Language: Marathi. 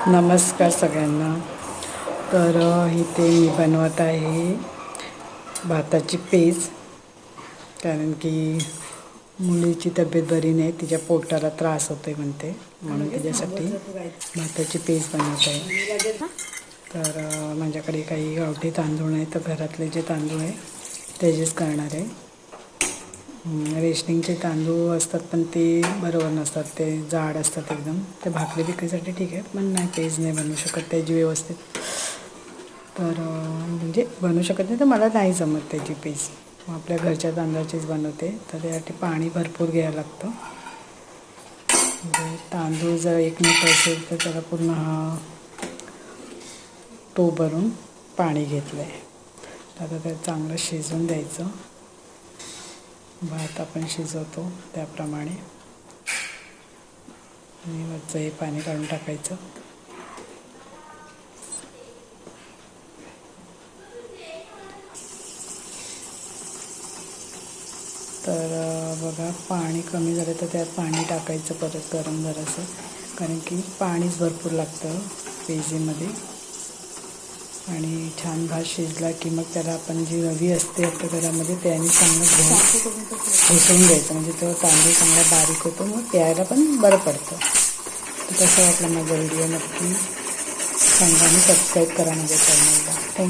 नमस्कार सगळ्यांना. तर इथे मी बनवत आहे भाताची पेज, कारण की मुलीची तब्येत बरी नाही, तिच्या पोटाला त्रास होतोय म्हणते, म्हणून तिच्यासाठी भाताची पेज बनवत आहे. तर माझ्याकडे काही गावठी तांदूळ नाही, तर घरातले जे तांदूळ आहे त्याचेच करणार आहे. रेशनिंगचे तांदूळ असतात पण ते बरोबर नसतात, ते जाड असतात एकदम. ते भाकरी बिकरीसाठी ठीक आहे, पण नाही, पेज नाही बनवू शकत त्याची व्यवस्थित. तर म्हणजे बनवू शकत नाही, तर मला नाही जमत त्याची पेज. आपल्या घरच्या तांदळाचीच बनवते. तर त्यासाठी पाणी भरपूर घ्यायला लागतं. म्हणजे तांदूळ जर 1 मोठं असेल तर त्याला पूर्ण हा तो भरून पाणी घेतलं आहे. आता ते चांगलं शिजवून द्यायचं. भात आपण शिजवतो त्याप्रमाणे, आणि वरचं हे पाणी काढून टाकायचं. तर बघा, पाणी कमी झालं तर त्यात पाणी टाकायचं परत गरम जरासं, कारण की पाणीच भरपूर लागतं पेजीमध्ये. आणि छान भात शिजला की मग त्याला आपण जी रवी असते आपल्या घरामध्ये त्याने चांगलं घेऊन घुसवून द्यायचं, म्हणजे तो तांदूळ चांगला बारीक होतो, मग प्यायला पण बरं पडतं. तर कसं वाटलं माझा व्हिडिओ नक्की सांगा आणि सबस्क्राईब करा माझ्या चॅनलला. थँक्यू.